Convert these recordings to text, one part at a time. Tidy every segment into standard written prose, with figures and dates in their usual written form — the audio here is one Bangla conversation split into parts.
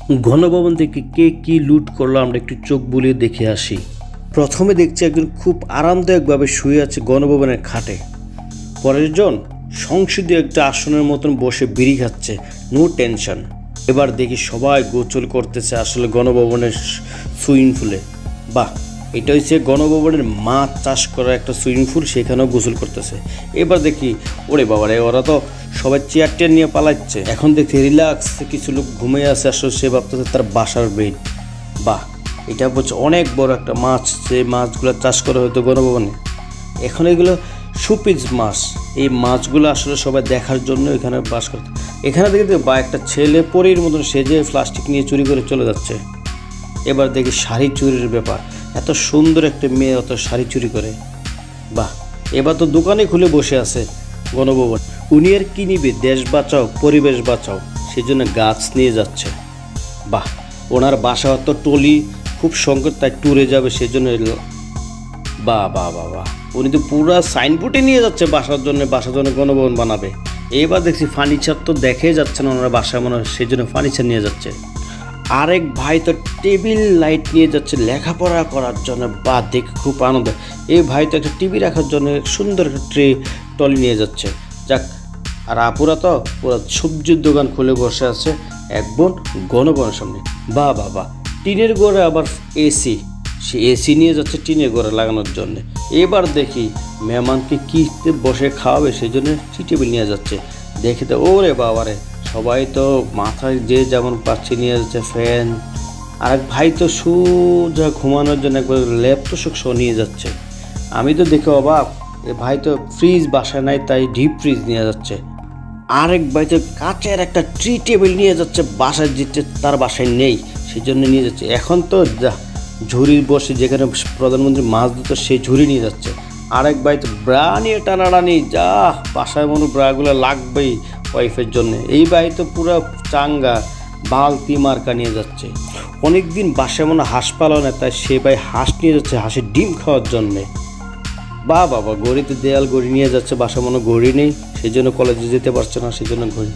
গণভবন থেকে কে কি লুট করলো আমরা একটু চোখ বুলিয়ে দেখে আসি। প্রথমে দেখছি একজন খুব আরামদায়কভাবে শুয়ে আছে গণভবনের খাটে। পরের জন সংসদীয় একটা আসনের মতন বসে বিড়ি খাচ্ছে, নো টেনশন। এবার দেখি সবাই গোসল করতেছে আসলে গণভবনের সুইমিং পুলে। বাহ, এটা হচ্ছে গণভবনের মাছ চাষ করা একটা সুইমিং পুল, সেখানেও গোসল করতেছে। এবার দেখি ওরে বাবারে, ওরা তো সবাই চেয়ার টেয়ার নিয়ে পালাচ্ছে। এখন দেখি রিল্যাক্স কিছু লোক ঘুমিয়ে আছে, আসলে সে ভাবতেছে তার বাসার বেড। বাহ, এটা হচ্ছে অনেক বড় একটা মাছ, যে মাছগুলো চাষ করা হতো গণভবনে। এখন এগুলো সুপিস মাছ, এই মাছগুলো আসলে সবাই দেখার জন্য এখানে বাস করতো। এখানে দেখতে বা একটা ছেলে পরীর মতন সেজে প্লাস্টিক নিয়ে চুরি করে চলে যাচ্ছে। এবার দেখি শাড়ি চুরির ব্যাপার, এত সুন্দর একটা মেয়ে অত শাড়ি চুরি করে। বাহ, এবার তো দোকানে খুলে বসে আছে গণভবন। উনি আর কি নিবে, দেশ বাঁচাও পরিবেশ বাঁচাও, সেই জন্য গাছ নিয়ে যাচ্ছে। বাহ, ওনার বাসা তো টলি খুব সংকট, তাই ট্যুরে যাবে সেই জন্য। বাহ বাহ বাহ বাহ, উনি তো পুরো সাইনবোর্ডে নিয়ে যাচ্ছে বাসার জন্য গণভবন বানাবে। এবার দেখছি ফার্নিচার তো দেখে যাচ্ছে না ওনারা বাসায় মনে হয়, সেই জন্য ফার্নিচার নিয়ে যাচ্ছে। আরেক ভাই তো টেবিল লাইট নিয়ে যাচ্ছে লেখাপড়া করার জন্য। বা দেখে খুব আনন্দ। এই ভাই তো একটা টিভি রাখার জন্য সুন্দর একটা টলি নিয়ে যাচ্ছে। যাক, আর আপুরা তো পুরো সবজির দোকান খুলে বসে আছে এক বোন গণভবনের সামনে। বাহ বাহ বাহ, টিনের ঘরে আবার এসি, সে এসি নিয়ে যাচ্ছে টিনের ঘরে লাগানোর জন্য। এবার দেখি মেহমানকে কীতে বসে খাওয়াবে, সেই জন্য টি টেবিল নিয়ে যাচ্ছে। দেখে তো ওরে বাবারে, সবাই তো মাথায় যে যেমন পাচ্ছে নিয়ে যাচ্ছে ফ্যান। আর এক ভাই তো সোজা ঘুমানোর জন্য একবার ল্যাপটপ শো নিয়ে যাচ্ছে। আমি তো দেখে অবাক, এ ভাই তো ফ্রিজ বাসায় নাই, তাই ডিপ ফ্রিজ নিয়ে যাচ্ছে। আরেক ভাই তো কাচের একটা ট্রি টেবিল নিয়ে যাচ্ছে, বাসায় যেতে তার বাসায় নেই, সেই জন্য নিয়ে যাচ্ছে। এখন তো যা ঝুড়ির বসে যেখানে প্রধানমন্ত্রী মাছ দিত সেই ঝুড়ি নিয়ে যাচ্ছে। আরেক ভাই তো ব্রা নিয়ে টানাটানি, যা বাসায় মনে ব্রাগুলো লাগবেই ওয়াইফের জন্য। এই ভাই তো পুরো চাঙ্গা বালতি মার্কা নিয়ে যাচ্ছে। অনেকদিন বাসায় মনে হাঁস পালনে, তাই সে ভাই হাঁস নিয়ে যাচ্ছে হাঁসের ডিম খাওয়ার জন্যে। বা বাবা, গড়িতে দেয়াল গড়ি নিয়ে যাচ্ছে, বাসা মনে গড়ি নেই, সেই জন্য কলেজে যেতে পারছে না, সেই জন্য গড়ি।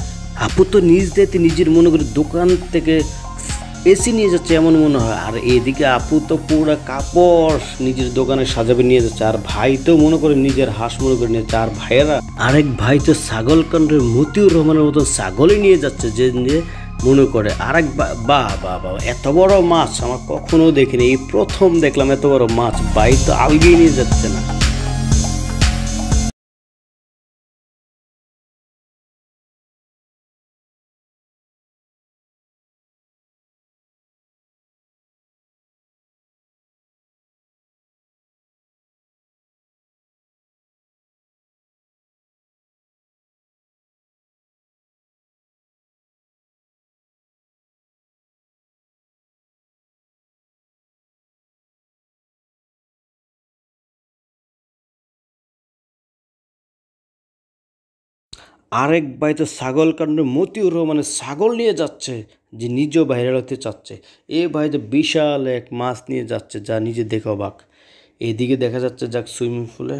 আপু তো নিজ দিতে নিজের মনে করে দোকান থেকে এসি নিয়ে যাচ্ছে এমন মনে হয়। আর এদিকে আপু তো পুরো কাপড় নিজের দোকানে সাজাবে নিয়ে যাচ্ছে। আর ভাই তো মনে করে নিজের হাঁস মনে করে নিয়ে যাচ্ছে। আর ভাইয়েরা আরেক ভাই তো ছাগল কাণ্ডের মতিউর রহমানের মতন ছাগলই নিয়ে যাচ্ছে, যে নিয়ে মনে করে। আরেক বাহ বাহ বাহ, এত বড় মাছ আমার কখনো দেখিনি, এই প্রথম দেখলাম এত বড় মাছ। ভাই তো আলগিয়ে নিয়ে যাচ্ছে না। আরেক ভাই তো ছাগল কাণ্ডে মতিউর রহমানের ছাগল নিয়ে যাচ্ছে, যে নিজেও বাইরে হতে চাচ্ছে। এ ভাই তো বিশাল এক মাছ নিয়ে যাচ্ছে, যা নিজে দেখে অবাক। এদিকে দেখা যাচ্ছে যাক সুইমিং পুলে